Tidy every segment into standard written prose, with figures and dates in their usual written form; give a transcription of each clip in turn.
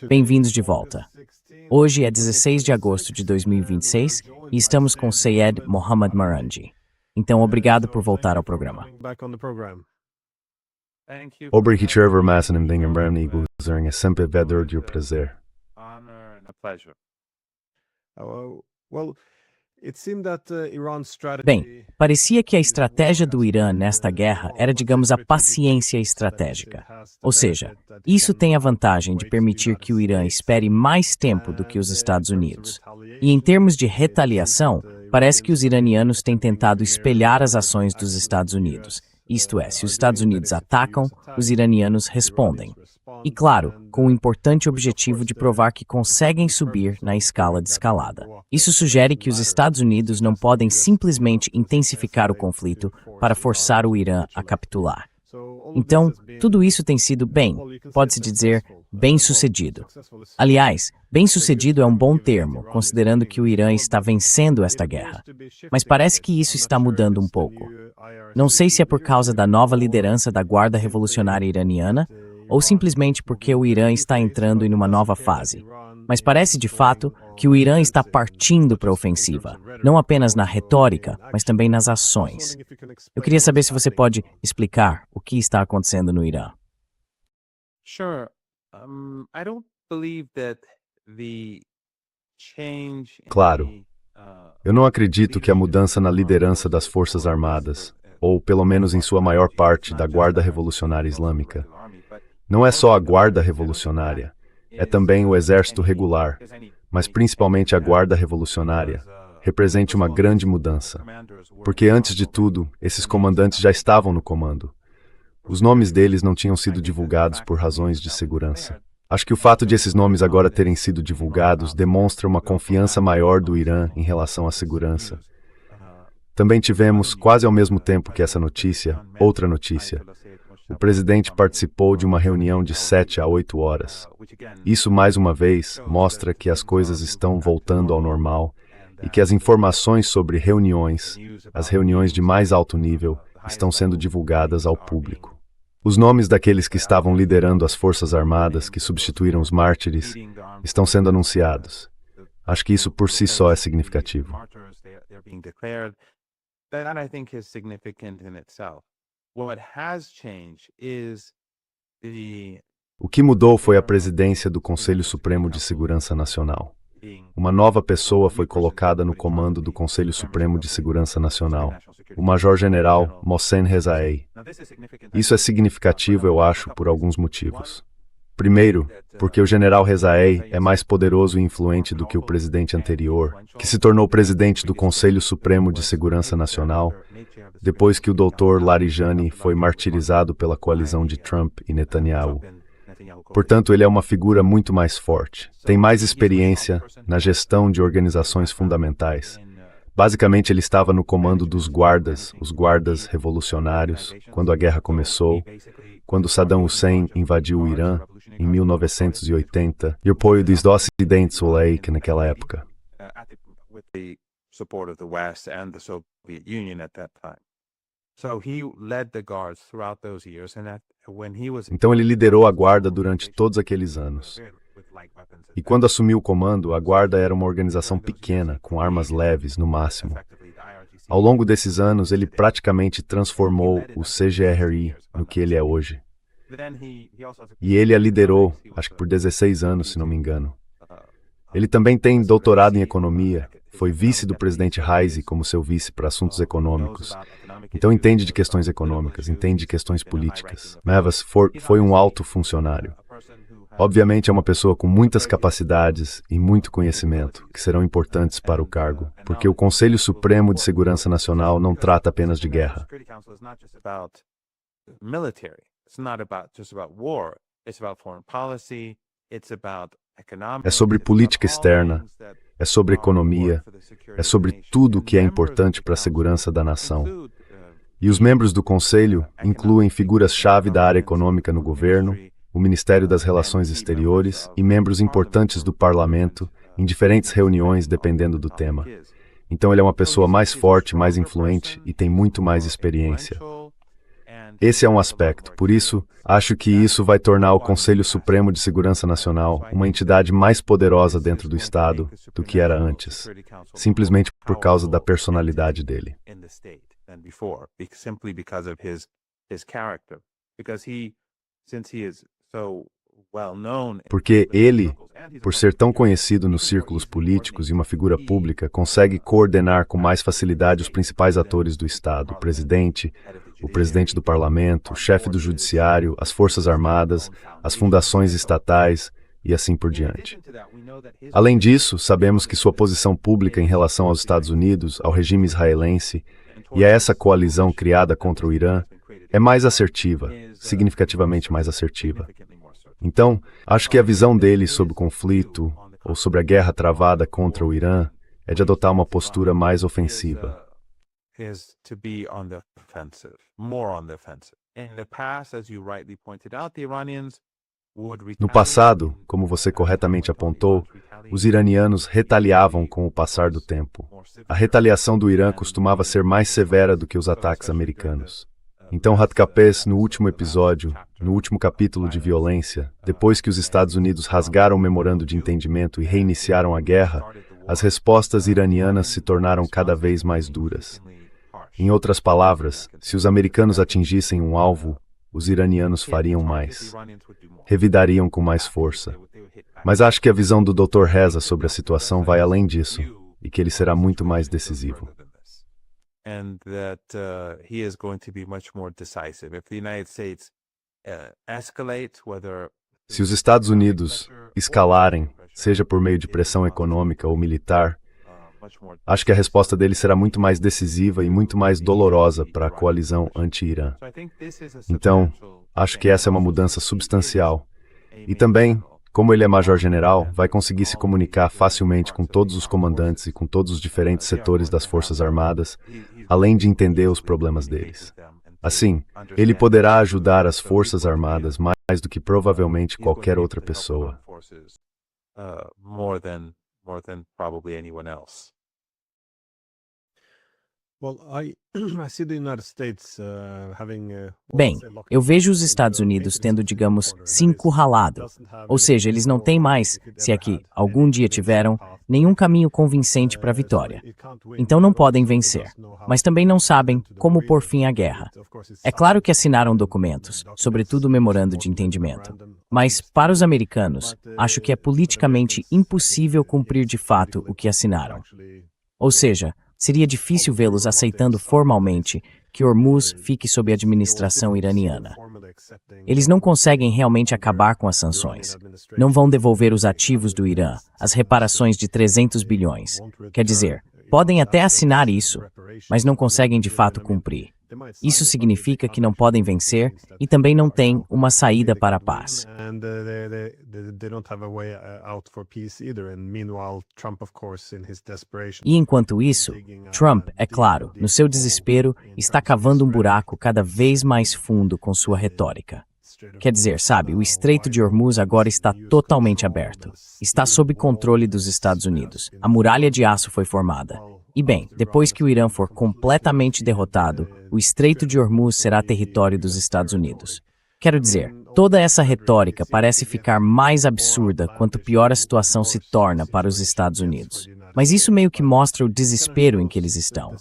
Bem-vindos de volta. Hoje é 16 de agosto de 2026 e estamos com Sayed Mohammad Marandi. Então, obrigado por voltar ao programa. Obrigado por mais um dia amigo. É sempre verdadeiro o prazer. Bem, parecia que a estratégia do Irã nesta guerra era, digamos, a paciência estratégica. Ou seja, isso tem a vantagem de permitir que o Irã espere mais tempo do que os Estados Unidos. E em termos de retaliação, parece que os iranianos têm tentado espelhar as ações dos Estados Unidos. Isto é, se os Estados Unidos atacam, os iranianos respondem. E claro, com o importante objetivo de provar que conseguem subir na escala de escalada. Isso sugere que os Estados Unidos não podem simplesmente intensificar o conflito para forçar o Irã a capitular. Então, tudo isso tem sido pode-se dizer, bem-sucedido. Aliás, bem-sucedido é um bom termo, considerando que o Irã está vencendo esta guerra. Mas parece que isso está mudando um pouco. Não sei se é por causa da nova liderança da Guarda Revolucionária Iraniana, ou simplesmente porque o Irã está entrando em uma nova fase. Mas parece, de fato, que o Irã está partindo para a ofensiva, não apenas na retórica, mas também nas ações. Eu queria saber se você pode explicar o que está acontecendo no Irã. Claro. Eu não acredito que a mudança na liderança das Forças Armadas, ou pelo menos em sua maior parte da Guarda Revolucionária Islâmica, não é só a Guarda Revolucionária, é também o Exército Regular, mas principalmente a Guarda Revolucionária, represente uma grande mudança. Porque antes de tudo, esses comandantes já estavam no comando. Os nomes deles não tinham sido divulgados por razões de segurança. Acho que o fato de esses nomes agora terem sido divulgados demonstra uma confiança maior do Irã em relação à segurança. Também tivemos, quase ao mesmo tempo que essa notícia, outra notícia. O presidente participou de uma reunião de 7 a 8 horas. Isso, mais uma vez, mostra que as coisas estão voltando ao normal e que as informações sobre reuniões, as reuniões de mais alto nível, estão sendo divulgadas ao público. Os nomes daqueles que estavam liderando as Forças Armadas, que substituíram os mártires, estão sendo anunciados. Acho que isso por si só é significativo. O que mudou foi a presidência do Conselho Supremo de Segurança Nacional. Uma nova pessoa foi colocada no comando do Conselho Supremo de Segurança Nacional, o Major-General Mohsen Rezaei. Isso é significativo, eu acho, por alguns motivos. Primeiro, porque o general Rezaei é mais poderoso e influente do que o presidente anterior, que se tornou presidente do Conselho Supremo de Segurança Nacional, depois que o Dr. Larijani foi martirizado pela coalizão de Trump e Netanyahu. Portanto, ele é uma figura muito mais forte, tem mais experiência na gestão de organizações fundamentais. Basicamente, ele estava no comando dos guardas, os guardas revolucionários, quando a guerra começou, quando Saddam Hussein invadiu o Irã, em 1980, e o apoio dos Ocidentes naquela época. Então ele liderou a Guarda durante todos aqueles anos. E quando assumiu o comando, a Guarda era uma organização pequena, com armas leves no máximo. Ao longo desses anos, ele praticamente transformou o CGRI no que ele é hoje. E ele a liderou, acho que por 16 anos, se não me engano. Ele também tem doutorado em economia, foi vice do presidente Raisi como seu vice para assuntos econômicos. Então entende de questões econômicas, entende de questões políticas. Mevas foi um alto funcionário. Obviamente é uma pessoa com muitas capacidades e muito conhecimento, que serão importantes para o cargo, porque o Conselho Supremo de Segurança Nacional não trata apenas de guerra. É sobre política externa, é sobre economia, é sobre tudo o que é importante para a segurança da nação. E os membros do Conselho incluem figuras-chave da área econômica no governo, o Ministério das Relações Exteriores e membros importantes do Parlamento em diferentes reuniões dependendo do tema. Então ele é uma pessoa mais forte, mais influente e tem muito mais experiência. Esse é um aspecto. Por isso, acho que isso vai tornar o Conselho Supremo de Segurança Nacional uma entidade mais poderosa dentro do Estado do que era antes, simplesmente por causa da personalidade dele. Porque ele, por ser tão conhecido nos círculos políticos e uma figura pública, consegue coordenar com mais facilidade os principais atores do Estado, o presidente do parlamento, o chefe do judiciário, as forças armadas, as fundações estatais e assim por diante. Além disso, sabemos que sua posição pública em relação aos Estados Unidos, ao regime israelense e a essa coalizão criada contra o Irã é mais assertiva, significativamente mais assertiva. Então, acho que a visão dele sobre o conflito ou sobre a guerra travada contra o Irã é de adotar uma postura mais ofensiva. No passado, como você corretamente apontou, os iranianos retaliavam com o passar do tempo. A retaliação do Irã costumava ser mais severa do que os ataques americanos. Então, Ratkapes, no último episódio, no último capítulo de violência, depois que os Estados Unidos rasgaram o memorando de entendimento e reiniciaram a guerra, as respostas iranianas se tornaram cada vez mais duras. Em outras palavras, se os americanos atingissem um alvo, os iranianos fariam mais. Revidariam com mais força. Mas acho que a visão do Dr. Reza sobre a situação vai além disso, e que ele será muito mais decisivo. And that he is going to be much more decisive. If the United States escalate, whether se os Estados Unidos escalarem, seja por meio de pressão econômica ou militar, acho que a resposta dele será muito mais decisiva e muito mais dolorosa para a coalizão anti-Irã. Então, acho que essa é uma mudança substancial. E também, como ele é major-general, vai conseguir se comunicar facilmente com todos os comandantes e com todos os diferentes setores das Forças Armadas, além de entender os problemas deles. Assim, ele poderá ajudar as Forças Armadas mais do que provavelmente qualquer outra pessoa. Bem, eu vejo os Estados Unidos tendo, digamos, se encurralado. Ou seja, eles não têm mais, se é que algum dia tiveram, nenhum caminho convincente para a vitória. Então não podem vencer, mas também não sabem como pôr fim à guerra. É claro que assinaram documentos, sobretudo o memorando de entendimento. Mas, para os americanos, acho que é politicamente impossível cumprir de fato o que assinaram. Ou seja, seria difícil vê-los aceitando formalmente que Hormuz fique sob a administração iraniana. Eles não conseguem realmente acabar com as sanções. Não vão devolver os ativos do Irã, as reparações de 300 bilhões. Quer dizer, podem até assinar isso, mas não conseguem de fato cumprir. Isso significa que não podem vencer e também não têm uma saída para a paz. E enquanto isso, Trump, é claro, no seu desespero, está cavando um buraco cada vez mais fundo com sua retórica. Quer dizer, sabe, o Estreito de Hormuz agora está totalmente aberto. Está sob controle dos Estados Unidos. A muralha de aço foi formada. E bem, depois que o Irã for completamente derrotado, o Estreito de Hormuz será território dos Estados Unidos. Quero dizer, toda essa retórica parece ficar mais absurda quanto pior a situação se torna para os Estados Unidos. Mas isso meio que mostra o desespero em que eles estão.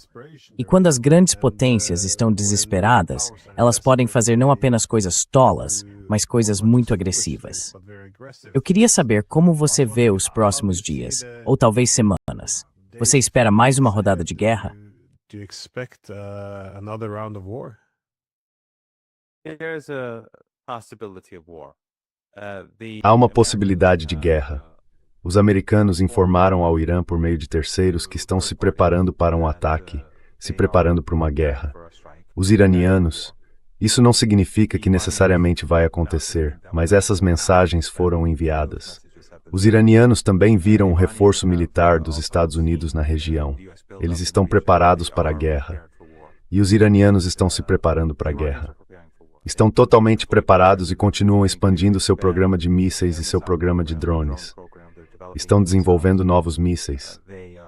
E quando as grandes potências estão desesperadas, elas podem fazer não apenas coisas tolas, mas coisas muito agressivas. Eu queria saber como você vê os próximos dias, ou talvez semanas. Você espera mais uma rodada de guerra? Há uma possibilidade de guerra. Os americanos informaram ao Irã por meio de terceiros que estão se preparando para um ataque, se preparando para uma guerra. Os iranianos, isso não significa que necessariamente vai acontecer, mas essas mensagens foram enviadas. Os iranianos também viram o reforço militar dos Estados Unidos na região. Eles estão preparados para a guerra. E os iranianos estão se preparando para a guerra. Estão totalmente preparados e continuam expandindo seu programa de mísseis e seu programa de drones. Estão desenvolvendo novos mísseis.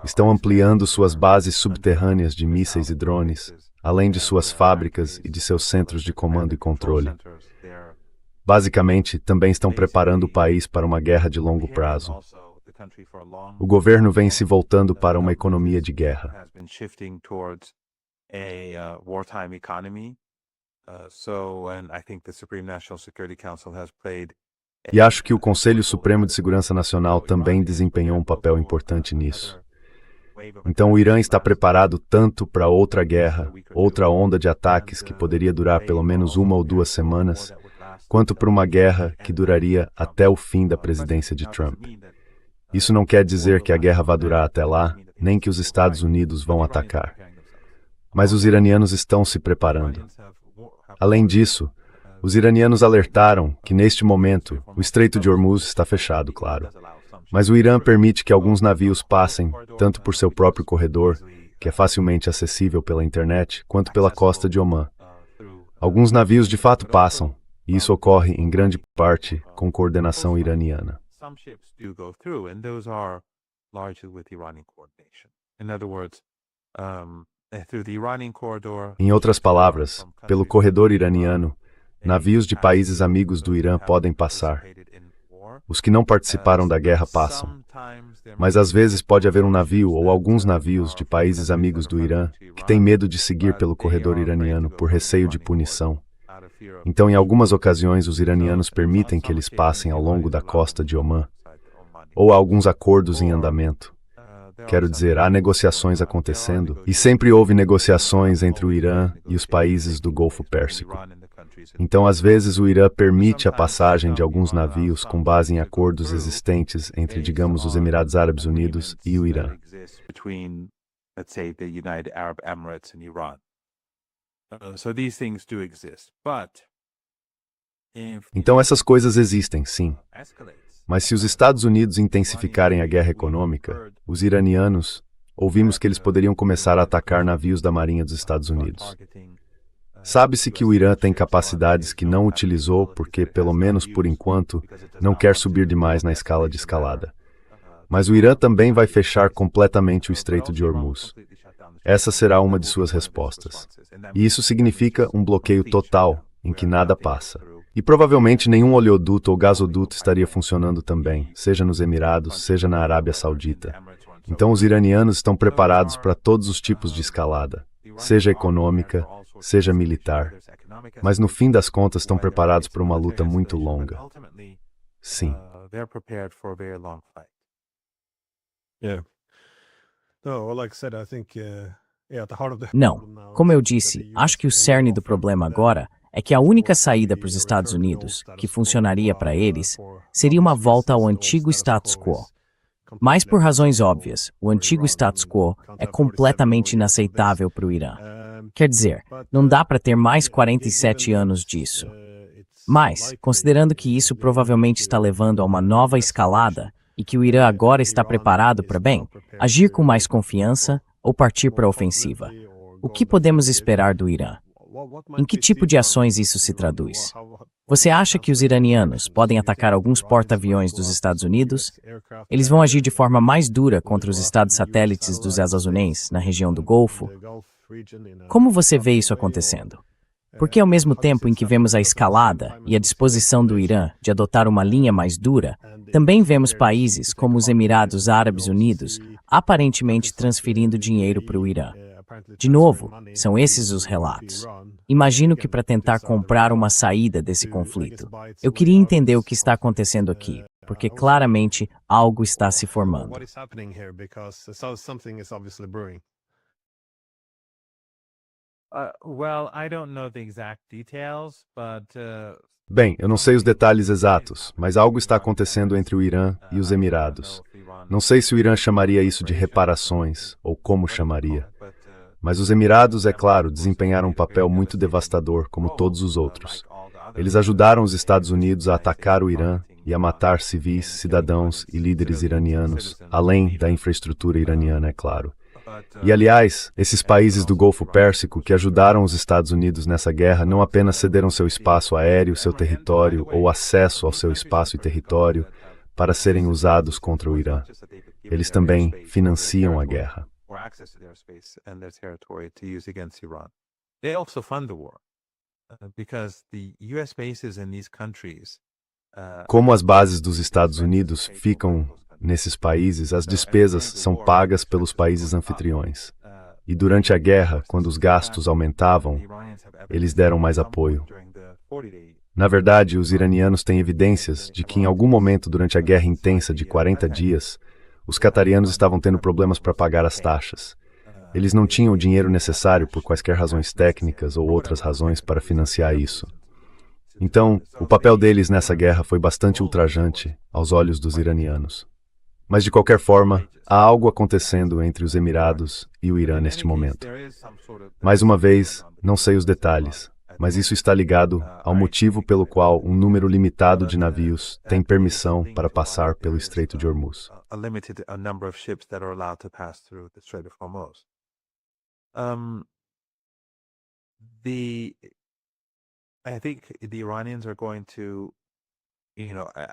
Estão ampliando suas bases subterrâneas de mísseis e drones, além de suas fábricas e de seus centros de comando e controle. Basicamente, também estão preparando o país para uma guerra de longo prazo. O governo vem se voltando para uma economia de guerra. E acho que o Conselho Supremo de Segurança Nacional também desempenhou um papel importante nisso. Então o Irã está preparado tanto para outra guerra, outra onda de ataques que poderia durar pelo menos 1 ou 2 semanas, quanto para uma guerra que duraria até o fim da presidência de Trump. Isso não quer dizer que a guerra vá durar até lá, nem que os Estados Unidos vão atacar. Mas os iranianos estão se preparando. Além disso, os iranianos alertaram que, neste momento, o Estreito de Hormuz está fechado, claro. Mas o Irã permite que alguns navios passem, tanto por seu próprio corredor, que é facilmente acessível pela internet, quanto pela costa de Omã. Alguns navios de fato passam, e isso ocorre, em grande parte, com coordenação iraniana. Em outras palavras, pelo corredor iraniano, navios de países amigos do Irã podem passar. Os que não participaram da guerra passam. Mas às vezes pode haver um navio ou alguns navios de países amigos do Irã que têm medo de seguir pelo corredor iraniano por receio de punição. Então, em algumas ocasiões, os iranianos permitem que eles passem ao longo da costa de Omã, ou há alguns acordos em andamento. Quero dizer, há negociações acontecendo, e sempre houve negociações entre o Irã e os países do Golfo Pérsico. Então, às vezes, o Irã permite a passagem de alguns navios com base em acordos existentes entre, digamos, os Emirados Árabes Unidos e o Irã. Então, essas coisas existem, sim. Mas se os Estados Unidos intensificarem a guerra econômica, os iranianos, ouvimos que eles poderiam começar a atacar navios da Marinha dos Estados Unidos. Sabe-se que o Irã tem capacidades que não utilizou porque, pelo menos por enquanto, não quer subir demais na escala de escalada. Mas o Irã também vai fechar completamente o Estreito de Hormuz. Essa será uma de suas respostas. E isso significa um bloqueio total, em que nada passa. E provavelmente nenhum oleoduto ou gasoduto estaria funcionando também, seja nos Emirados, seja na Arábia Saudita. Então os iranianos estão preparados para todos os tipos de escalada, seja econômica, seja militar, mas no fim das contas estão preparados para uma luta muito longa. Sim. Não, como eu disse, acho que o cerne do problema agora é que a única saída para os Estados Unidos, que funcionaria para eles, seria uma volta ao antigo status quo. Mas por razões óbvias, o antigo status quo é completamente inaceitável para o Irã. Quer dizer, não dá para ter mais 47 anos disso. Mas, considerando que isso provavelmente está levando a uma nova escalada e que o Irã agora está preparado para, bem, agir com mais confiança ou partir para a ofensiva, o que podemos esperar do Irã? Em que tipo de ações isso se traduz? Você acha que os iranianos podem atacar alguns porta-aviões dos Estados Unidos? Eles vão agir de forma mais dura contra os estados satélites dos Azazunens na região do Golfo? Como você vê isso acontecendo? Porque ao mesmo tempo em que vemos a escalada e a disposição do Irã de adotar uma linha mais dura, também vemos países como os Emirados Árabes Unidos aparentemente transferindo dinheiro para o Irã. De novo, são esses os relatos. Imagino que para tentar comprar uma saída desse conflito. Eu queria entender o que está acontecendo aqui, porque claramente algo está se formando. Bem, eu não sei os detalhes exatos, mas algo está acontecendo entre o Irã e os Emirados. Não sei se o Irã chamaria isso de reparações, ou como chamaria. Mas os Emirados, é claro, desempenharam um papel muito devastador, como todos os outros. Eles ajudaram os Estados Unidos a atacar o Irã e a matar civis, cidadãos e líderes iranianos, além da infraestrutura iraniana, é claro. E, aliás, esses países do Golfo Pérsico que ajudaram os Estados Unidos nessa guerra não apenas cederam seu espaço aéreo, seu território ou acesso ao seu espaço e território para serem usados contra o Irã. Eles também financiam a guerra. they also fund the war because the U.S. bases in these countries. Como as bases dos Estados Unidos ficam nesses países, as despesas são pagas pelos países anfitriões. E durante a guerra, quando os gastos aumentavam, eles deram mais apoio. Na verdade, os iranianos têm evidências de que em algum momento durante a guerra intensa de 40 dias, os qatarianos estavam tendo problemas para pagar as taxas. Eles não tinham o dinheiro necessário por quaisquer razões técnicas ou outras razões para financiar isso. Então, o papel deles nessa guerra foi bastante ultrajante aos olhos dos iranianos. Mas, de qualquer forma, há algo acontecendo entre os Emirados e o Irã neste momento. Mais uma vez, não sei os detalhes, mas isso está ligado ao motivo pelo qual um número limitado de navios tem permissão para passar pelo Estreito de Hormuz.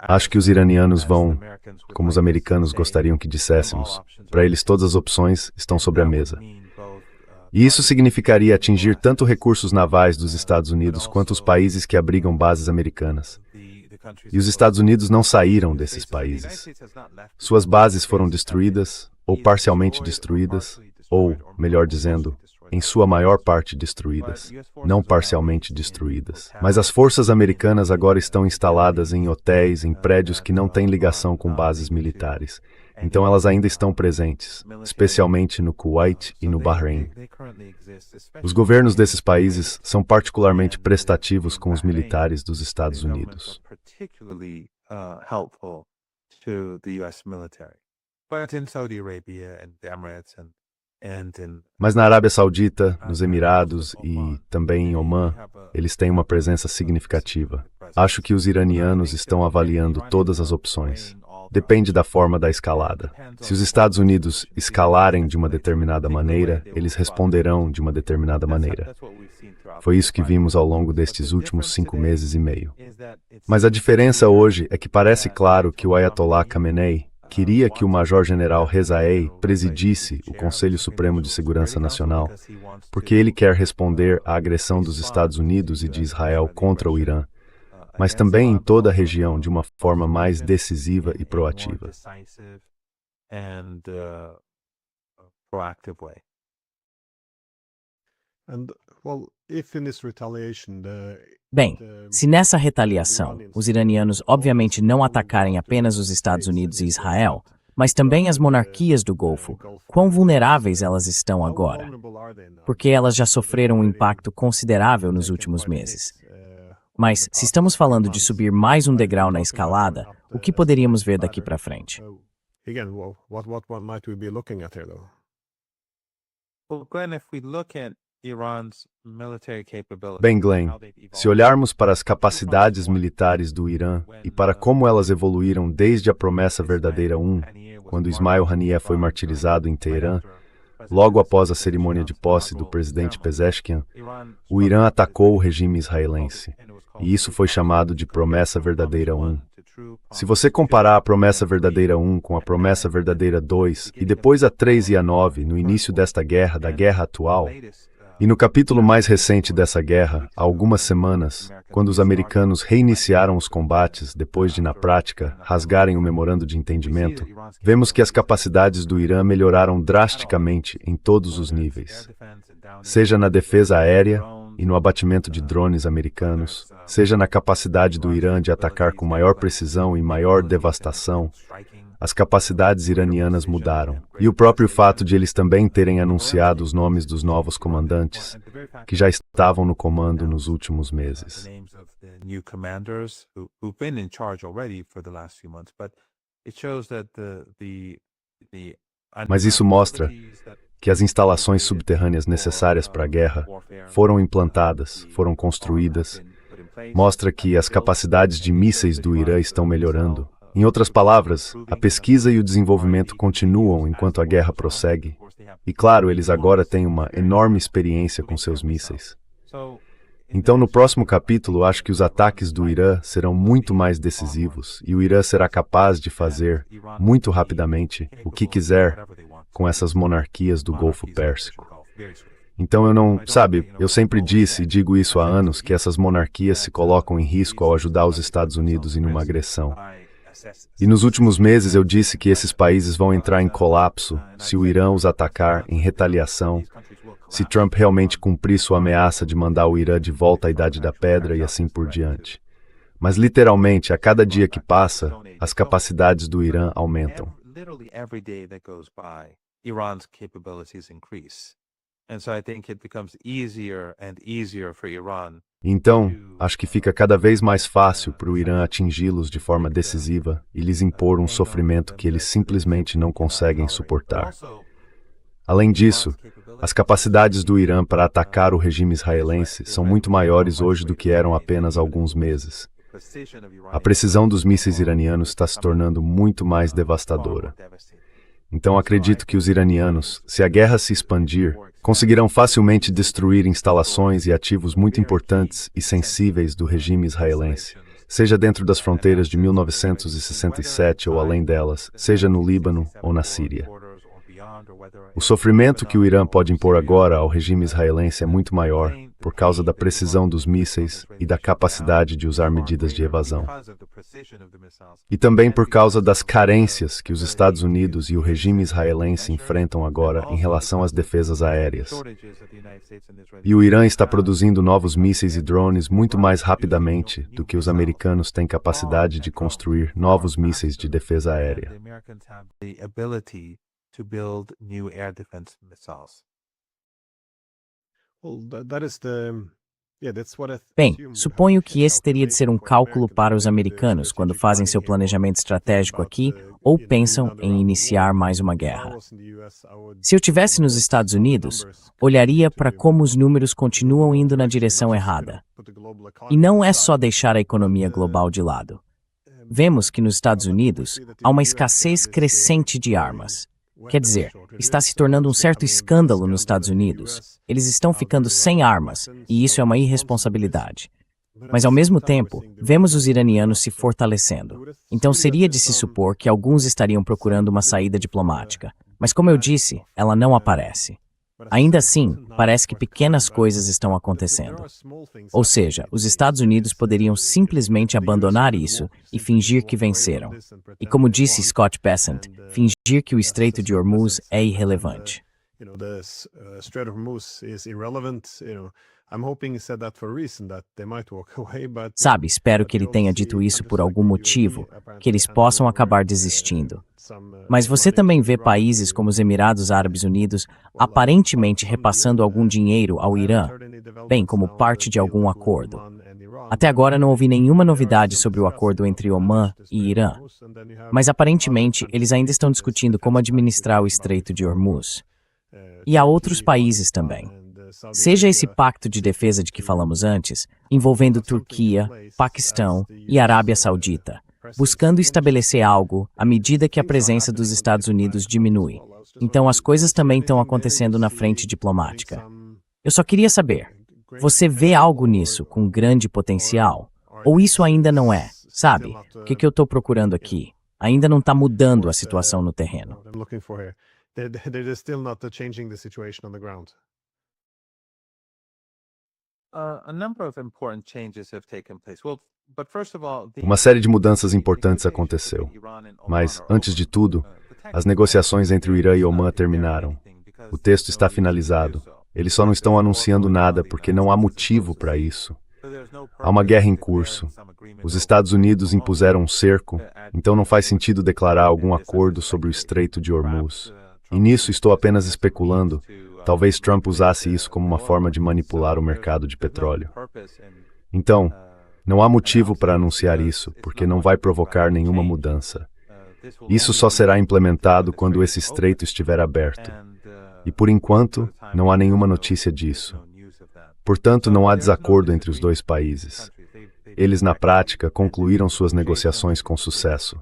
Acho que os iranianos vão, como os americanos gostariam que disséssemos, para eles todas as opções estão sobre a mesa. E isso significaria atingir tanto recursos navais dos Estados Unidos quanto os países que abrigam bases americanas. E os Estados Unidos não saíram desses países. Suas bases foram destruídas, ou parcialmente destruídas, ou, melhor dizendo, em sua maior parte destruídas, não parcialmente destruídas. Mas as forças americanas agora estão instaladas em hotéis, em prédios que não têm ligação com bases militares. Então elas ainda estão presentes, especialmente no Kuwait e no Bahrein. Os governos desses países são particularmente prestativos com os militares dos Estados Unidos. Mas na Arábia Saudita, nos Emirados e também em Omã, eles têm uma presença significativa. Acho que os iranianos estão avaliando todas as opções. Depende da forma da escalada. Se os Estados Unidos escalarem de uma determinada maneira, eles responderão de uma determinada maneira. Foi isso que vimos ao longo destes últimos 5 meses e meio. Mas a diferença hoje é que parece claro que o Ayatollah Khamenei queria que o Major-General Rezaei presidisse o Conselho Supremo de Segurança Nacional, porque ele quer responder à agressão dos Estados Unidos e de Israel contra o Irã, mas também em toda a região de uma forma mais decisiva e proativa. Bem, se nessa retaliação os iranianos obviamente não atacarem apenas os Estados Unidos e Israel, mas também as monarquias do Golfo, quão vulneráveis elas estão agora? Porque elas já sofreram um impacto considerável nos últimos meses. Mas, se estamos falando de subir mais um degrau na escalada, o que poderíamos ver daqui para frente? Bem, Glenn, se olharmos para as capacidades militares do Irã e para como elas evoluíram desde a Promessa Verdadeira 1, quando Ismail Haniyeh foi martirizado em Teherã, logo após a cerimônia de posse do presidente Pezeshkian, o Irã atacou o regime israelense. E isso foi chamado de Promessa Verdadeira 1. Se você comparar a Promessa Verdadeira 1 com a Promessa Verdadeira 2 e depois a 3 e a 9 no início desta guerra, da guerra atual, e no capítulo mais recente dessa guerra, há algumas semanas, quando os americanos reiniciaram os combates depois de, na prática, rasgarem o memorando de entendimento, vemos que as capacidades do Irã melhoraram drasticamente em todos os níveis. Seja na defesa aérea e no abatimento de drones americanos, seja na capacidade do Irã de atacar com maior precisão e maior devastação, as capacidades iranianas mudaram. E o próprio fato de eles também terem anunciado os nomes dos novos comandantes, que já estavam no comando nos últimos meses. Mas isso mostra que as instalações subterrâneas necessárias para a guerra foram implantadas, foram construídas. Mostra que as capacidades de mísseis do Irã estão melhorando. Em outras palavras, a pesquisa e o desenvolvimento continuam enquanto a guerra prossegue. E claro, eles agora têm uma enorme experiência com seus mísseis. Então, no próximo capítulo, acho que os ataques do Irã serão muito mais decisivos e o Irã será capaz de fazer, muito rapidamente, o que quiser com essas monarquias do Golfo Pérsico. Então eu não, sabe, eu sempre disse e digo isso há anos, que essas monarquias se colocam em risco ao ajudar os Estados Unidos em uma agressão. E nos últimos meses eu disse que esses países vão entrar em colapso se o Irã os atacar em retaliação, se Trump realmente cumprir sua ameaça de mandar o Irã de volta à Idade da Pedra e assim por diante. Mas literalmente, a cada dia que passa, as capacidades do Irã aumentam. Literally every day that goes by, Iran's capabilities increase. And so I think it becomes easier and easier for Iran. Então, acho que fica cada vez mais fácil para o Irã atingi-los de forma decisiva e lhes impor um sofrimento que eles simplesmente não conseguem suportar. Além disso, as capacidades do Irã para atacar o regime israelense são muito maiores hoje do que eram apenas há alguns meses. A precisão dos mísseis iranianos está se tornando muito mais devastadora. Então acredito que os iranianos, se a guerra se expandir, conseguirão facilmente destruir instalações e ativos muito importantes e sensíveis do regime israelense, seja dentro das fronteiras de 1967 ou além delas, seja no Líbano ou na Síria. O sofrimento que o Irã pode impor agora ao regime israelense é muito maior, por causa da precisão dos mísseis e da capacidade de usar medidas de evasão. E também por causa das carências que os Estados Unidos e o regime israelense enfrentam agora em relação às defesas aéreas. E o Irã está produzindo novos mísseis e drones muito mais rapidamente do que os americanos têm capacidade de construir novos mísseis de defesa aérea. To build new air defense missiles. Bem, suponho que esse teria de ser um cálculo para os americanos quando fazem seu planejamento estratégico aqui ou pensam em iniciar mais uma guerra. Se eu estivesse nos Estados Unidos, olharia para como os números continuam indo na direção errada. E não é só deixar a economia global de lado. Vemos que nos Estados Unidos há uma escassez crescente de armas. Quer dizer, está se tornando um certo escândalo nos Estados Unidos. Eles estão ficando sem armas, e isso é uma irresponsabilidade. Mas, ao mesmo tempo, vemos os iranianos se fortalecendo. Então, seria de se supor que alguns estariam procurando uma saída diplomática. Mas, como eu disse, ela não aparece. Ainda assim, parece que pequenas coisas estão acontecendo. Ou seja, os Estados Unidos poderiam simplesmente abandonar isso e fingir que venceram. E como disse Scott Bessent, fingir que o Estreito de Hormuz é irrelevante. Sabe, espero que ele tenha dito isso por algum motivo, que eles possam acabar desistindo. Mas você também vê países como os Emirados Árabes Unidos aparentemente repassando algum dinheiro ao Irã, bem, como parte de algum acordo. Até agora não ouvi nenhuma novidade sobre o acordo entre Omã e Irã, mas aparentemente eles ainda estão discutindo como administrar o Estreito de Hormuz. E há outros países também. Seja esse pacto de defesa de que falamos antes, envolvendo Turquia, Paquistão e Arábia Saudita, buscando estabelecer algo à medida que a presença dos Estados Unidos diminui. Então as coisas também estão acontecendo na frente diplomática. Eu só queria saber, você vê algo nisso com grande potencial? Ou isso ainda não é? Sabe, o que eu estou procurando aqui? Ainda não está mudando a situação no terreno. Uma série de mudanças importantes aconteceu. Mas, antes de tudo, as negociações entre o Irã e Omã terminaram. O texto está finalizado. Eles só não estão anunciando nada porque não há motivo para isso. Há uma guerra em curso. Os Estados Unidos impuseram um cerco, então não faz sentido declarar algum acordo sobre o Estreito de Hormuz. E nisso estou apenas especulando. Talvez Trump usasse isso como uma forma de manipular o mercado de petróleo. Então, não há motivo para anunciar isso, porque não vai provocar nenhuma mudança. Isso só será implementado quando esse estreito estiver aberto. E por enquanto, não há nenhuma notícia disso. Portanto, não há desacordo entre os dois países. Eles, na prática, concluíram suas negociações com sucesso,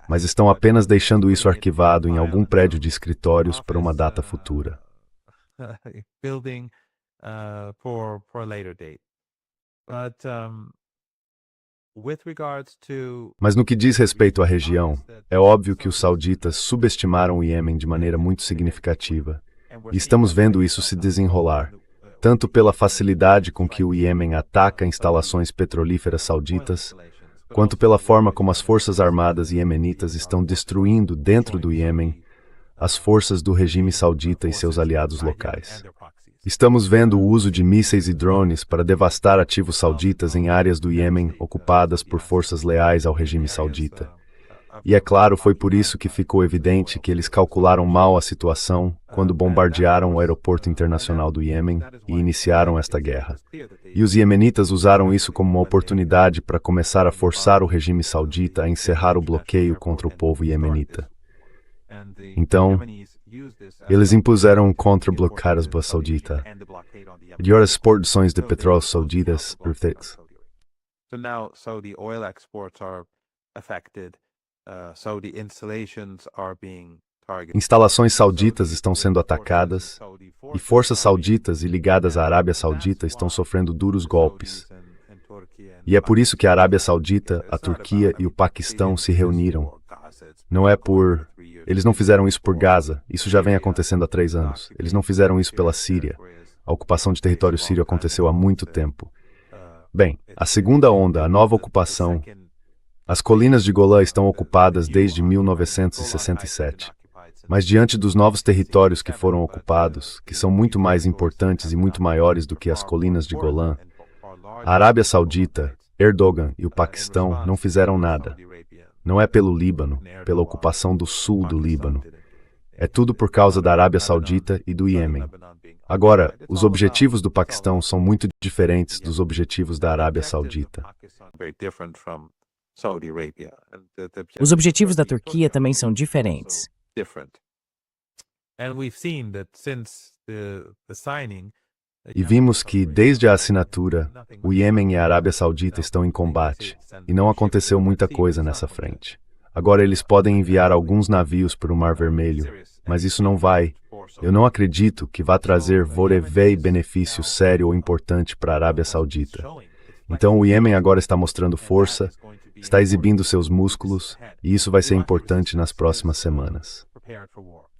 mas estão apenas deixando isso arquivado em algum prédio de escritórios para uma data futura. Mas no que diz respeito à região, é óbvio que os sauditas subestimaram o Iêmen de maneira muito significativa, E estamos vendo isso se desenrolar, tanto pela facilidade com que o Iêmen ataca instalações petrolíferas sauditas, quanto pela forma como as forças armadas iemenitas estão destruindo dentro do Iêmen as forças do regime saudita e seus aliados locais. Estamos vendo o uso de mísseis e drones para devastar ativos sauditas em áreas do Iêmen ocupadas por forças leais ao regime saudita. E é claro, foi por isso que ficou evidente que eles calcularam mal a situação quando bombardearam o aeroporto internacional do Iêmen e iniciaram esta guerra. E os iemenitas usaram isso como uma oportunidade para começar a forçar o regime saudita a encerrar o bloqueio contra o povo iemenita. Então, eles impuseram um contra-bloqueio à saudita. E as exportações de petróleo sauditas reduzidas. So now Saudi oil exports are affected. Saudi installations are being targeted. Instalações sauditas estão sendo atacadas e forças sauditas e ligadas à Arábia Saudita estão sofrendo duros golpes. E é por isso que a Arábia Saudita, a Turquia e o Paquistão se reuniram. Não é por... Eles não fizeram isso por Gaza, isso já vem acontecendo há 3 anos. Eles não fizeram isso pela Síria. A ocupação de território sírio aconteceu há muito tempo. Bem, a segunda onda, a nova ocupação... As colinas de Golã estão ocupadas desde 1967. Mas diante dos novos territórios que foram ocupados, que são muito mais importantes e muito maiores do que as colinas de Golã, a Arábia Saudita, Erdogan e o Paquistão não fizeram nada. Não é pelo Líbano, pela ocupação do sul do Líbano. É tudo por causa da Arábia Saudita e do Iêmen. Agora, os objetivos do Paquistão são muito diferentes dos objetivos da Arábia Saudita. Os objetivos da Turquia também são diferentes. E vimos que, desde a assinatura, o Iêmen e a Arábia Saudita estão em combate, e não aconteceu muita coisa nessa frente. Agora eles podem enviar alguns navios para o Mar Vermelho, mas isso não vai. Eu não acredito que vá trazer benefício sério ou importante para a Arábia Saudita. Então o Iêmen agora está mostrando força, está exibindo seus músculos, e isso vai ser importante nas próximas semanas.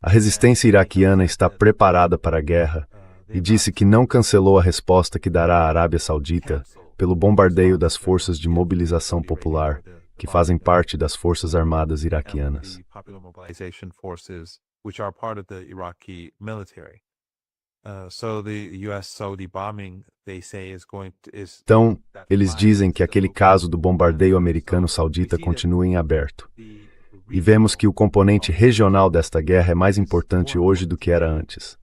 A resistência iraquiana está preparada para a guerra e disse que não cancelou a resposta que dará à Arábia Saudita pelo bombardeio das forças de mobilização popular, que fazem parte das forças armadas iraquianas. Então, eles dizem que aquele caso do bombardeio americano-saudita continua em aberto. E vemos que o componente regional desta guerra é mais importante hoje do que era antes.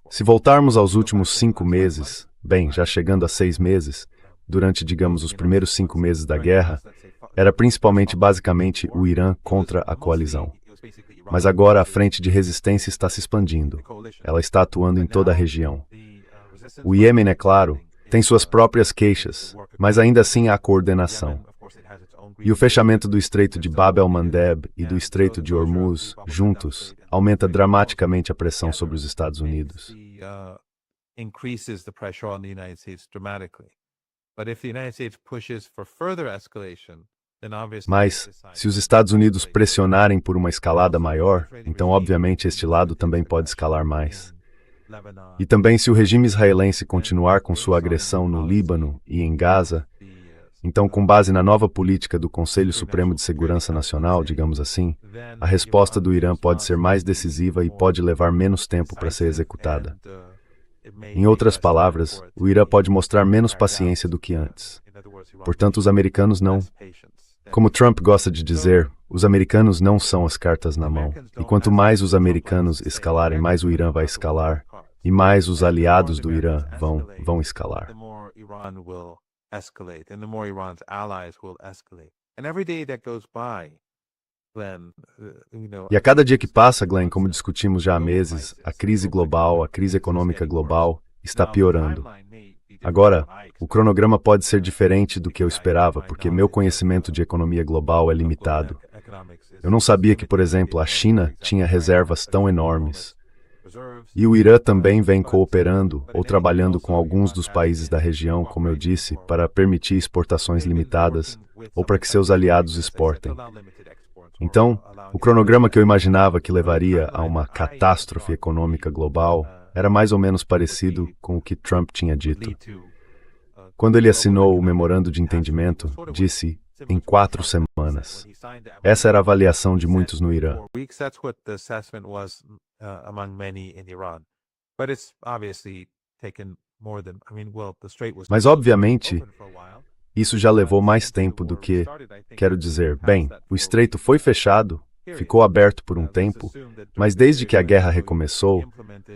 Se voltarmos aos últimos 5 meses, bem, já chegando a 6 meses, durante, digamos, os primeiros 5 meses da guerra, era principalmente, basicamente, o Irã contra a coalizão. Mas agora a frente de resistência está se expandindo. Ela está atuando em toda a região. O Iêmen, é claro, tem suas próprias queixas, mas ainda assim há coordenação. E o fechamento do Estreito de Bab el-Mandeb e do Estreito de Hormuz, juntos, aumenta dramaticamente a pressão sobre os Estados Unidos. Mas, se os Estados Unidos pressionarem por uma escalada maior, então obviamente este lado também pode escalar mais. E também se o regime israelense continuar com sua agressão no Líbano e em Gaza, então com base na nova política do Conselho Supremo de Segurança Nacional, digamos assim, a resposta do Irã pode ser mais decisiva e pode levar menos tempo para ser executada. Em outras palavras, o Irã pode mostrar menos paciência do que antes. Portanto, os americanos não. Como Trump gosta de dizer, os americanos não são as cartas na mão. E quanto mais os americanos escalarem, mais o Irã vai escalar, e mais os aliados do Irã vão escalar. E a cada dia que passa, Glenn, como discutimos já há meses, a crise global, a crise econômica global, está piorando. Agora, o cronograma pode ser diferente do que eu esperava, porque meu conhecimento de economia global é limitado. Eu não sabia que, por exemplo, a China tinha reservas tão enormes. E o Irã também vem cooperando ou trabalhando com alguns dos países da região, como eu disse, para permitir exportações limitadas ou para que seus aliados exportem. Então, o cronograma que eu imaginava que levaria a uma catástrofe econômica global era mais ou menos parecido com o que Trump tinha dito. Quando ele assinou o memorando de entendimento, disse em 4 semanas. Essa era a avaliação de muitos no Irã. Mas, obviamente, isso já levou mais tempo do que, quero dizer, bem, o estreito foi fechado, ficou aberto por um tempo, mas desde que a guerra recomeçou,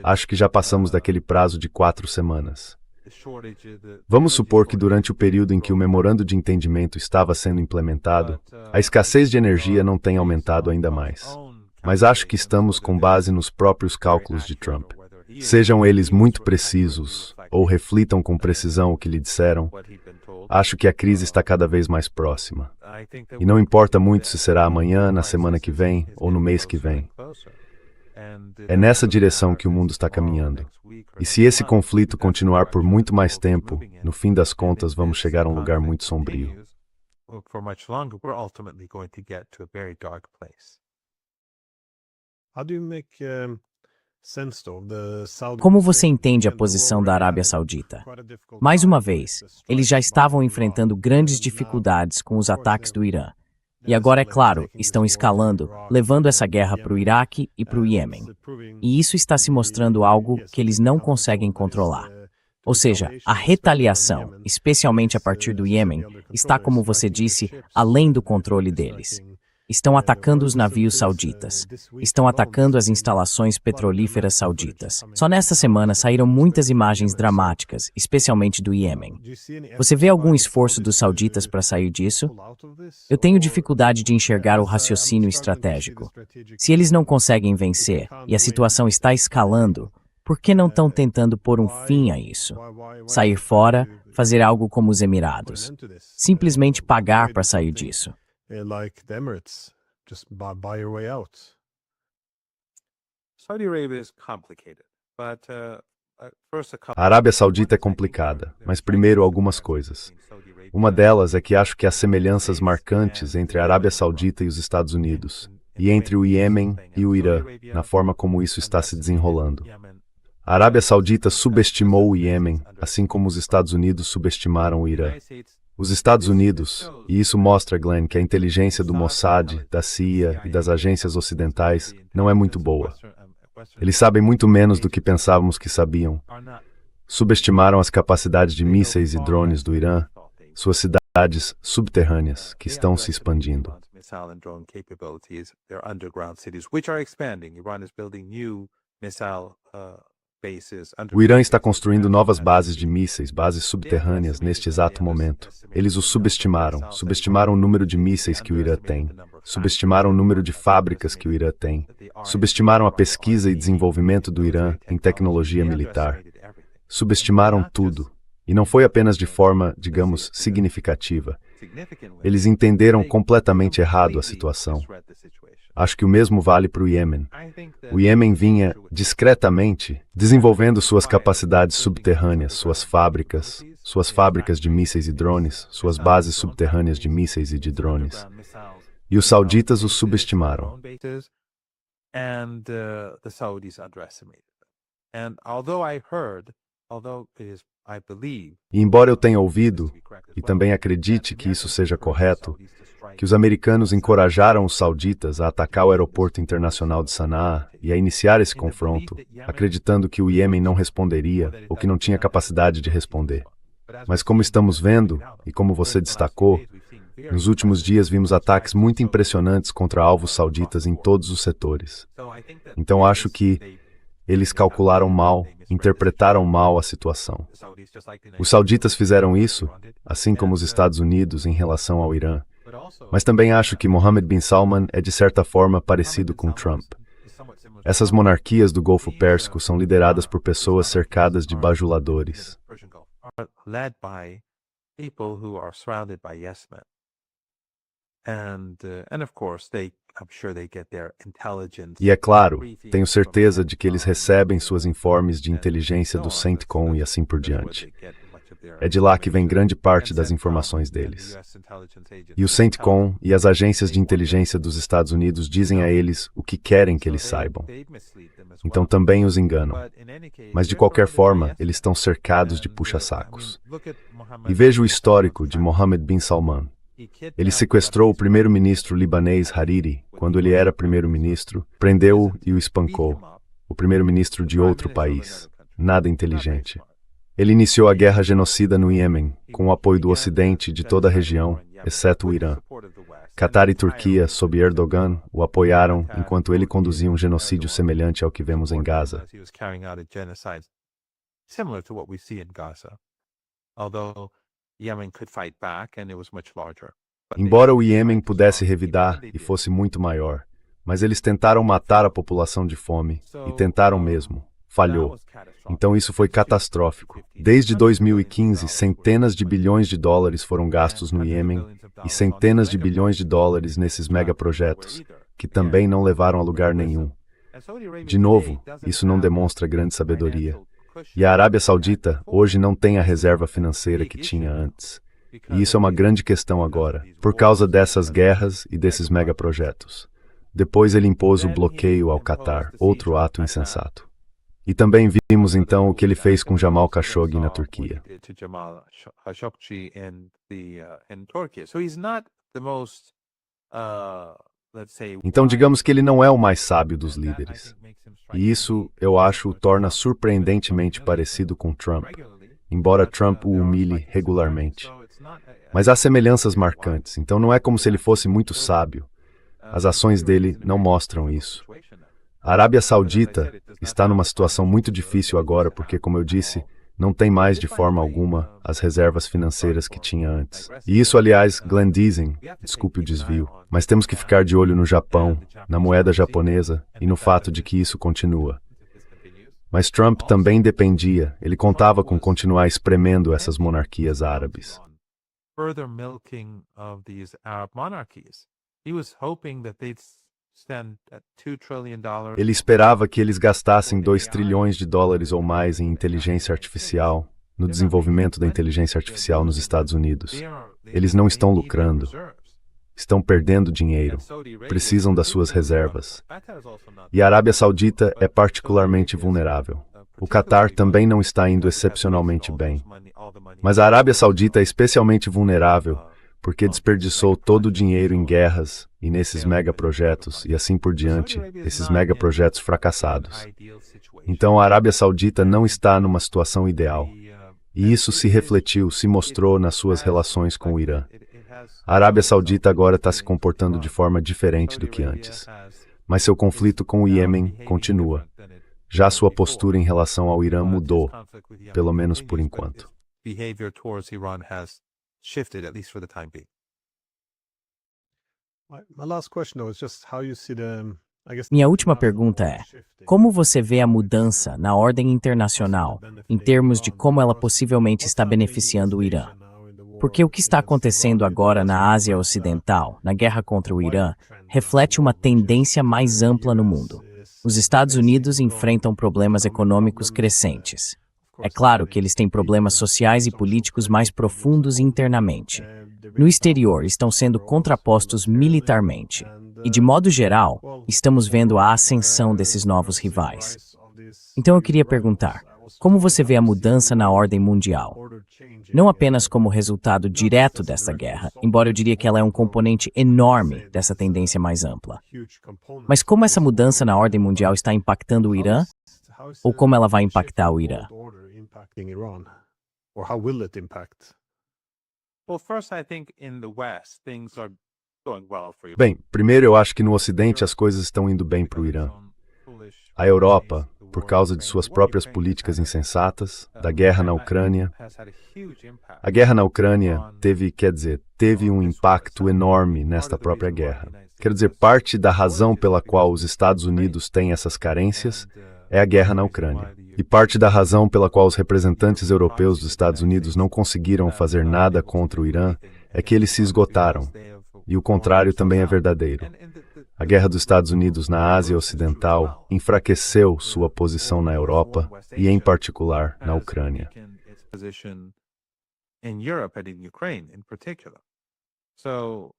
acho que já passamos daquele prazo de 4 semanas. Vamos supor que durante o período em que o memorando de entendimento estava sendo implementado, a escassez de energia não tenha aumentado ainda mais. Mas acho que estamos com base nos próprios cálculos de Trump. Sejam eles muito precisos ou reflitam com precisão o que lhe disseram, acho que a crise está cada vez mais próxima. E não importa muito se será amanhã, na semana que vem ou no mês que vem. É nessa direção que o mundo está caminhando. E se esse conflito continuar por muito mais tempo, no fim das contas vamos chegar a um lugar muito sombrio. Como você entende a posição da Arábia Saudita? Mais uma vez, eles já estavam enfrentando grandes dificuldades com os ataques do Irã. E agora, é claro, estão escalando, levando essa guerra para o Iraque e para o Iêmen. E isso está se mostrando algo que eles não conseguem controlar. Ou seja, a retaliação, especialmente a partir do Iêmen, está, como você disse, além do controle deles. Estão atacando os navios sauditas. Estão atacando as instalações petrolíferas sauditas. Só nesta semana saíram muitas imagens dramáticas, especialmente do Iêmen. Você vê algum esforço dos sauditas para sair disso? Eu tenho dificuldade de enxergar o raciocínio estratégico. Se eles não conseguem vencer e a situação está escalando, por que não estão tentando pôr um fim a isso? Sair fora, fazer algo como os Emirados. Simplesmente pagar para sair disso. Like the Emirates, just buy your way out. A Arábia Saudita é complicada, mas primeiro algumas coisas. Uma delas é que acho que há semelhanças marcantes entre a Arábia Saudita e os Estados Unidos, e entre o Iêmen e o Irã, na forma como isso está se desenrolando. A Arábia Saudita subestimou o Iêmen, assim como os Estados Unidos subestimaram o Irã. Os Estados Unidos, e isso mostra, Glenn, que a inteligência do Mossad, da CIA e das agências ocidentais não é muito boa. Eles sabem muito menos do que pensávamos que sabiam. Subestimaram as capacidades de mísseis e drones do Irã, suas cidades subterrâneas, que estão se expandindo. O Irã está construindo novas bases de mísseis, bases subterrâneas, neste exato momento. Eles os subestimaram o número de mísseis que o Irã tem, subestimaram o número de fábricas que o Irã tem, subestimaram a pesquisa e desenvolvimento do Irã em tecnologia militar. Subestimaram tudo. E não foi apenas de forma, digamos, significativa. Eles entenderam completamente errado a situação. Acho que o mesmo vale para o Iêmen. O Iêmen vinha, discretamente, desenvolvendo suas capacidades subterrâneas, suas fábricas de mísseis e drones, suas bases subterrâneas de mísseis e de drones. E os sauditas os subestimaram. E embora eu tenha ouvido, e também acredite que isso seja correto, que os americanos encorajaram os sauditas a atacar o aeroporto internacional de Sanaa e a iniciar esse confronto, acreditando que o Iêmen não responderia ou que não tinha capacidade de responder. Mas como estamos vendo, e como você destacou, nos últimos dias vimos ataques muito impressionantes contra alvos sauditas em todos os setores. Então acho que eles calcularam mal, interpretaram mal a situação. Os sauditas fizeram isso, assim como os Estados Unidos em relação ao Irã. Mas também acho que Mohammed bin Salman é de certa forma parecido com Trump. Essas monarquias do Golfo Pérsico são lideradas por pessoas cercadas de bajuladores. E é claro, tenho certeza de que eles recebem suas informes de inteligência do CENTCOM e assim por diante. É de lá que vem grande parte das informações deles. E o CENTCOM e as agências de inteligência dos Estados Unidos dizem a eles o que querem que eles saibam. Então também os enganam. Mas de qualquer forma, eles estão cercados de puxa-sacos. E veja o histórico de Mohammed bin Salman. Ele sequestrou o primeiro-ministro libanês Hariri quando ele era primeiro-ministro, prendeu-o e o espancou. O primeiro-ministro de outro país. Nada inteligente. Ele iniciou a guerra genocida no Iêmen, com o apoio do Ocidente e de toda a região, exceto o Irã. Catar e Turquia, sob Erdogan, o apoiaram enquanto ele conduzia um genocídio semelhante ao que vemos em Gaza. Embora o Iêmen pudesse revidar e fosse muito maior, mas eles tentaram matar a população de fome, e tentaram mesmo. Falhou. Então isso foi catastrófico. Desde 2015, centenas de bilhões de dólares foram gastos no Iêmen e centenas de bilhões de dólares nesses megaprojetos, que também não levaram a lugar nenhum. De novo, isso não demonstra grande sabedoria. E a Arábia Saudita hoje não tem a reserva financeira que tinha antes. E isso é uma grande questão agora, por causa dessas guerras e desses megaprojetos. Depois ele impôs o bloqueio ao Catar, outro ato insensato. E também vimos então o que ele fez com Jamal Khashoggi na Turquia. Então digamos que ele não é o mais sábio dos líderes. E isso, eu acho, o torna surpreendentemente parecido com Trump, embora Trump o humilhe regularmente. Mas há semelhanças marcantes, então não é como se ele fosse muito sábio. As ações dele não mostram isso. A Arábia Saudita está numa situação muito difícil agora porque, como eu disse, não tem mais de forma alguma as reservas financeiras que tinha antes. E isso, aliás, Glenn dizem, desculpe o desvio, mas temos que ficar de olho no Japão, na moeda japonesa e no fato de que isso continua. Mas Trump também dependia, ele contava com continuar espremendo essas monarquias árabes. Ele esperava que eles gastassem 2 trilhões de dólares ou mais em inteligência artificial, no desenvolvimento da inteligência artificial nos Estados Unidos. Eles não estão lucrando. Estão perdendo dinheiro. Precisam das suas reservas. E a Arábia Saudita é particularmente vulnerável. O Catar também não está indo excepcionalmente bem. Mas a Arábia Saudita é especialmente vulnerável porque desperdiçou todo o dinheiro em guerras e nesses megaprojetos e assim por diante, esses megaprojetos fracassados. Então a Arábia Saudita não está numa situação ideal. E isso se refletiu, se mostrou nas suas relações com o Irã. A Arábia Saudita agora está se comportando de forma diferente do que antes. Mas seu conflito com o Iêmen continua. Já sua postura em relação ao Irã mudou, pelo menos por enquanto. Shifted, at least for the time being. My last question though is just how you see Minha última pergunta é: como você vê a mudança na ordem internacional em termos de como ela possivelmente está beneficiando o Irã? Porque o que está acontecendo agora na Ásia Ocidental, na guerra contra o Irã, reflete uma tendência mais ampla no mundo. Os Estados Unidos enfrentam problemas econômicos crescentes. É claro que eles têm problemas sociais e políticos mais profundos internamente. No exterior, estão sendo contrapostos militarmente. E, de modo geral, estamos vendo a ascensão desses novos rivais. Então eu queria perguntar, como você vê a mudança na ordem mundial? Não apenas como resultado direto dessa guerra, embora eu diria que ela é um componente enorme dessa tendência mais ampla. Mas como essa mudança na ordem mundial está impactando o Irã? Ou como ela vai impactar o Irã? Bem, primeiro eu acho que no Ocidente as coisas estão indo bem para o Irã. A Europa, por causa de suas próprias políticas insensatas, da guerra na Ucrânia. A guerra na Ucrânia teve um impacto enorme nesta própria guerra. Quero dizer, parte da razão pela qual os Estados Unidos têm essas carências é a guerra na Ucrânia. E parte da razão pela qual os representantes europeus dos Estados Unidos não conseguiram fazer nada contra o Irã é que eles se esgotaram. E o contrário também é verdadeiro. A guerra dos Estados Unidos na Ásia Ocidental enfraqueceu sua posição na Europa e, em particular, na Ucrânia. in Europe and in Ukraine in particular. So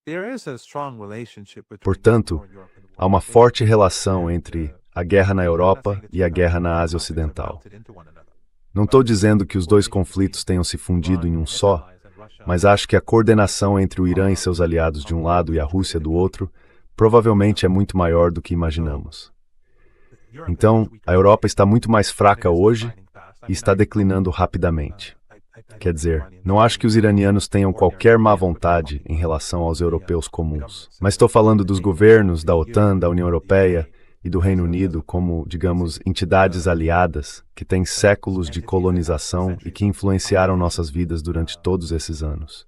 there is a strong relationship between Portanto, Eastern Europe and the há uma West. forte relação entre a guerra na Europa e a guerra na Ásia Ocidental. Não estou dizendo que os dois conflitos tenham se fundido em um só, mas acho que a coordenação entre o Irã e seus aliados de um lado e a Rússia do outro provavelmente é muito maior do que imaginamos. Então, a Europa está muito mais fraca hoje e está declinando rapidamente. Quer dizer, não acho que os iranianos tenham qualquer má vontade em relação aos europeus comuns. Mas estou falando dos governos da OTAN, da União Europeia e do Reino Unido como, digamos, entidades aliadas que têm séculos de colonização e que influenciaram nossas vidas durante todos esses anos.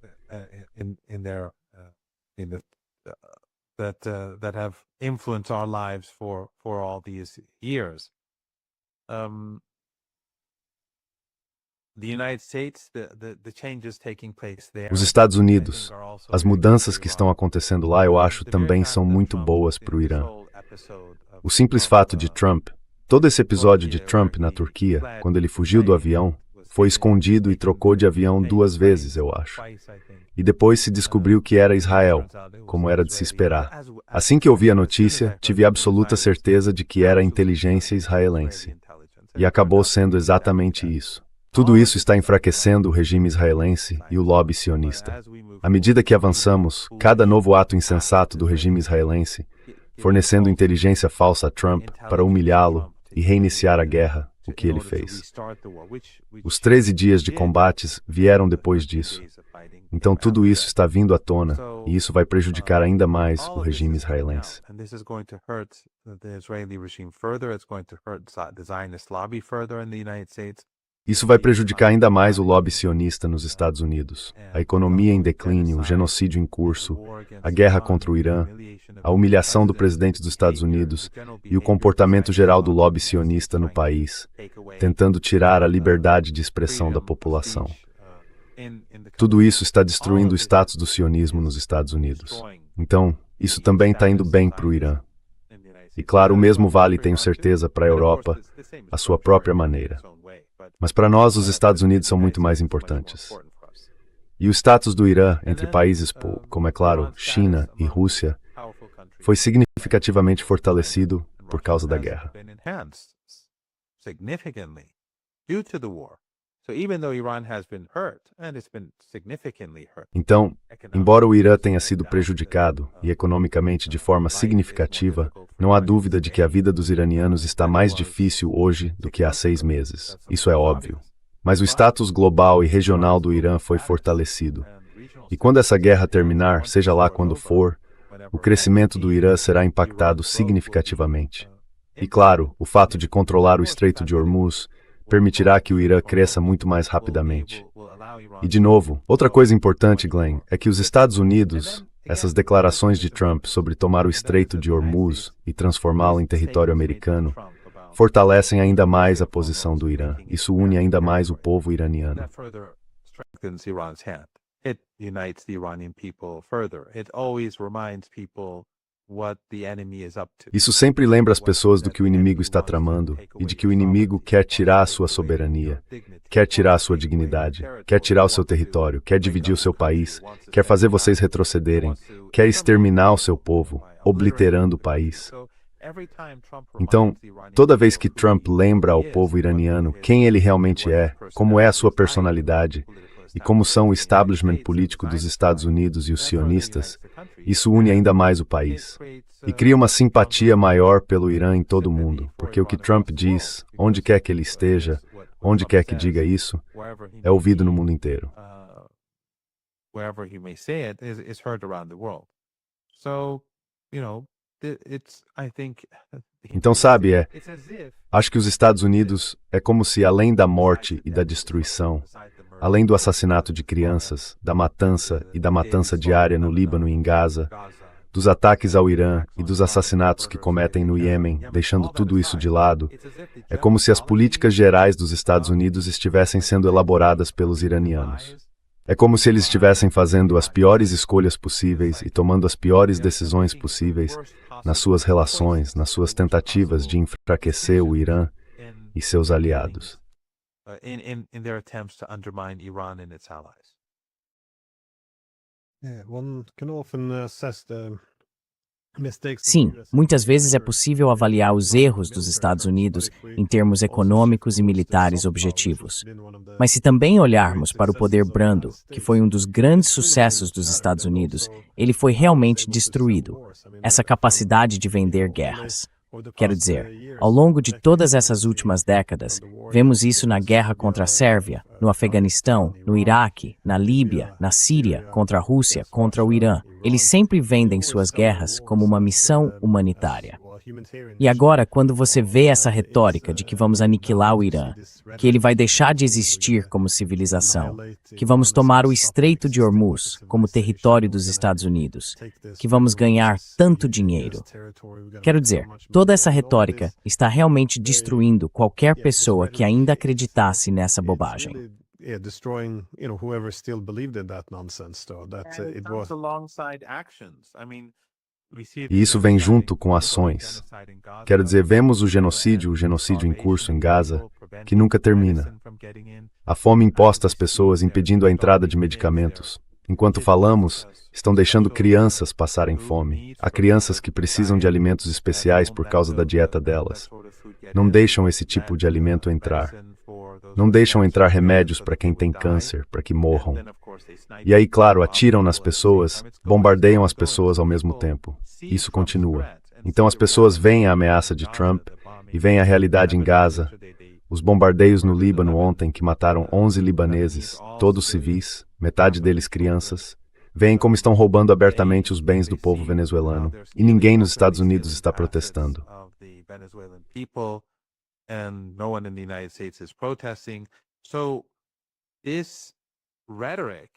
That have influenced our lives for all these years. The United States, the changes taking place there. Os Estados Unidos, as mudanças que estão acontecendo lá, eu acho, também são muito boas para o Irã. O simples fato de Trump, todo esse episódio de Trump na Turquia, quando ele fugiu do avião, foi escondido e trocou de avião 2 vezes, eu acho. E depois se descobriu que era Israel, como era de se esperar. Assim que eu vi a notícia, tive absoluta certeza de que era a inteligência israelense. E acabou sendo exatamente isso. Tudo isso está enfraquecendo o regime israelense e o lobby sionista. À medida que avançamos, cada novo ato insensato do regime israelense, fornecendo inteligência falsa a Trump para humilhá-lo e reiniciar a guerra, o que ele fez. Os 13 dias de combates vieram depois disso. Então tudo isso está vindo à tona, e isso vai prejudicar ainda mais o regime israelense. Isso vai prejudicar ainda mais o lobby sionista nos Estados Unidos, a economia em declínio, o genocídio em curso, a guerra contra o Irã, a humilhação do presidente dos Estados Unidos e o comportamento geral do lobby sionista no país, tentando tirar a liberdade de expressão da população. Tudo isso está destruindo o status do sionismo nos Estados Unidos. Então, isso também está indo bem para o Irã. E claro, o mesmo vale, tenho certeza, para a Europa, à sua própria maneira. Mas para nós, os Estados Unidos são muito mais importantes. E o status do Irã entre países como, é claro, China e Rússia, foi significativamente fortalecido por causa da guerra. Então, embora o Irã tenha sido prejudicado e economicamente de forma significativa, não há dúvida de que a vida dos iranianos está mais difícil hoje do que há 6 meses. Isso é óbvio. Mas o status global e regional do Irã foi fortalecido. E quando essa guerra terminar, seja lá quando for, o crescimento do Irã será impactado significativamente. E claro, o fato de controlar o Estreito de Hormuz permitirá que o Irã cresça muito mais rapidamente. E de novo, outra coisa importante, Glenn, é que os Estados Unidos, essas declarações de Trump sobre tomar o Estreito de Hormuz e transformá-lo em território americano, fortalecem ainda mais a posição do Irã. Isso une ainda mais o povo iraniano. It unites the Iranian people further. It always reminds people what the enemy is up to. Isso sempre lembra as pessoas do que o inimigo está tramando e de que o inimigo quer tirar a sua soberania, quer tirar a sua dignidade, quer tirar o seu território, quer dividir o seu país, quer fazer vocês retrocederem, quer exterminar o seu povo, obliterando o país. Então, toda vez que Trump lembra ao povo iraniano quem ele realmente é, como é a sua personalidade, e como são o establishment político dos Estados Unidos e os sionistas, isso une ainda mais o país. E cria uma simpatia maior pelo Irã em todo o mundo, porque o que Trump diz, onde quer que ele esteja, onde quer que diga isso, é ouvido no mundo inteiro. Então, sabe, acho que os Estados Unidos é como se, além da morte e da destruição, além do assassinato de crianças, da matança e da matança diária no Líbano e em Gaza, dos ataques ao Irã e dos assassinatos que cometem no Iêmen, deixando tudo isso de lado, é como se as políticas gerais dos Estados Unidos estivessem sendo elaboradas pelos iranianos. É como se eles estivessem fazendo as piores escolhas possíveis e tomando as piores decisões possíveis nas suas relações, nas suas tentativas de enfraquecer o Irã e seus aliados. in their attempts to undermine Iran and its allies. Yeah, one can often assess the mistakes of Sim, the US muitas vezes é possível avaliar os erros dos Estados Unidos em termos econômicos e militares objetivos. Mas se também olharmos para o poder brando, que foi um dos grandes sucessos dos Estados Unidos, ele foi realmente destruído. Essa capacidade de vender guerras. Quero dizer, ao longo de todas essas últimas décadas, vemos isso na guerra contra a Sérvia, no Afeganistão, no Iraque, na Líbia, na Síria, contra a Rússia, contra o Irã. Eles sempre vendem suas guerras como uma missão humanitária. E agora, quando você vê essa retórica de que vamos aniquilar o Irã, que ele vai deixar de existir como civilização, que vamos tomar o Estreito de Hormuz como território dos Estados Unidos, que vamos ganhar tanto dinheiro. Quero dizer, toda essa retórica está realmente destruindo qualquer pessoa que ainda acreditasse nessa bobagem. Yeah, destroying, whoever still believed in that nonsense, though. That And it it was. comes alongside actions. I mean, we see it E isso vem junto com ações. Quero dizer, vemos o genocídio em curso em Gaza, que nunca termina. A fome imposta às pessoas impedindo a entrada de medicamentos. Enquanto falamos, estão deixando crianças passarem fome. Há crianças que precisam de alimentos especiais por causa da dieta delas. Não deixam esse tipo de alimento entrar. Não deixam entrar remédios para quem tem câncer, para que morram. E aí, claro, atiram nas pessoas, bombardeiam as pessoas ao mesmo tempo. Isso continua. Então as pessoas veem a ameaça de Trump e veem a realidade em Gaza. Os bombardeios no Líbano ontem que mataram 11 libaneses, todos civis, metade deles crianças. Veem como estão roubando abertamente os bens do povo venezuelano. E ninguém nos Estados Unidos está protestando. And no one in the United States is protesting. So this rhetoric.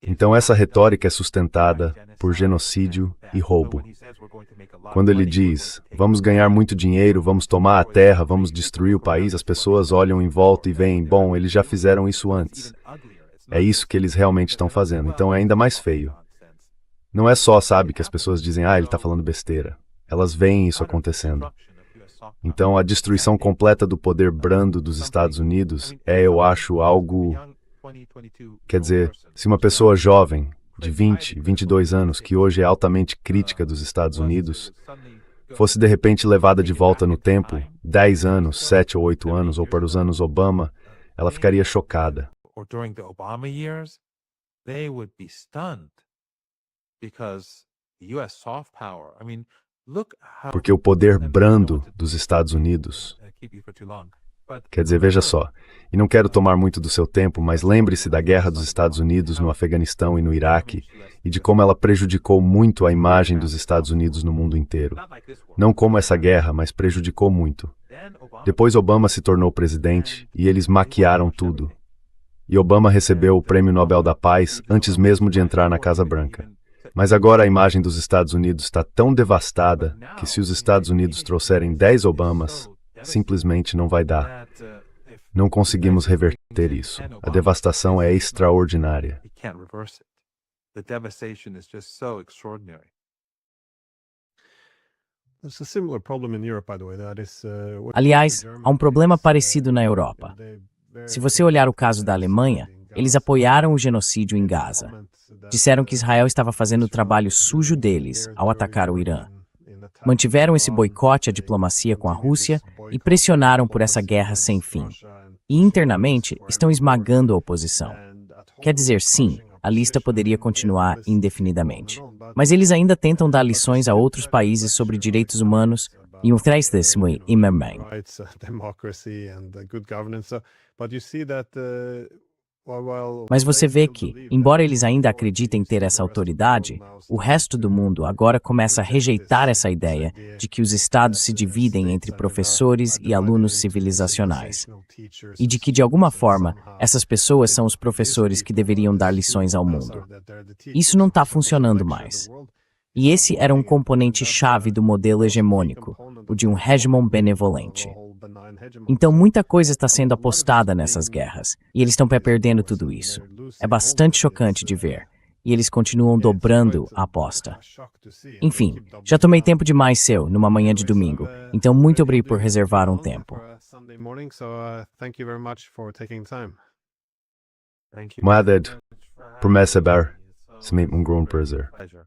Então essa retórica é sustentada por genocídio e roubo. Quando ele diz, vamos ganhar muito dinheiro, vamos tomar a terra, vamos destruir o país, as pessoas olham em volta e veem, bom, eles já fizeram isso antes. É isso que eles realmente estão fazendo, então é ainda mais feio. Não é só, sabe, que as pessoas dizem, ele está falando besteira. Elas veem isso acontecendo. Então, a destruição completa do poder brando dos Estados Unidos é, eu acho, algo... Quer dizer, se uma pessoa jovem, de 20, 22 anos, que hoje é altamente crítica dos Estados Unidos, fosse de repente levada de volta no tempo, 10 anos, 7 ou 8 anos, ou para os anos Obama, ela ficaria chocada. Or during the Obama years, they would be stunned because the US soft power, I mean, porque o poder brando dos Estados Unidos... Quer dizer, veja só, e não quero tomar muito do seu tempo, mas lembre-se da guerra dos Estados Unidos no Afeganistão e no Iraque, e de como ela prejudicou muito a imagem dos Estados Unidos no mundo inteiro. Não como essa guerra, mas prejudicou muito. Depois Obama se tornou presidente, e eles maquiaram tudo. E Obama recebeu o Prêmio Nobel da Paz antes mesmo de entrar na Casa Branca. Mas agora a imagem dos Estados Unidos está tão devastada que se os Estados Unidos trouxerem 10 Obamas, simplesmente não vai dar. Não conseguimos reverter isso. A devastação é extraordinária. Aliás, há um problema parecido na Europa. Se você olhar o caso da Alemanha, eles apoiaram o genocídio em Gaza. Disseram que Israel estava fazendo o trabalho sujo deles ao atacar o Irã. Mantiveram esse boicote à diplomacia com a Rússia e pressionaram por essa guerra sem fim. E internamente estão esmagando a oposição. Quer dizer, sim, a lista poderia continuar indefinidamente. Mas eles ainda tentam dar lições a outros países sobre direitos humanos e um traistismo imermém. Mas você vê que, embora eles ainda acreditem ter essa autoridade, o resto do mundo agora começa a rejeitar essa ideia de que os estados se dividem entre professores e alunos civilizacionais. E de que, de alguma forma, essas pessoas são os professores que deveriam dar lições ao mundo. Isso não está funcionando mais. E esse era um componente-chave do modelo hegemônico, o de um hegemon benevolente. Então muita coisa está sendo apostada nessas guerras, e eles estão perdendo tudo isso. É bastante chocante de ver, e eles continuam dobrando a aposta. Enfim, já tomei tempo demais seu, numa manhã de domingo, então muito obrigado por reservar um tempo. Saturday morning, so thank you very much for taking time. Thank you. Moaded, promessa bar, smit um grande prazer. Pleasure.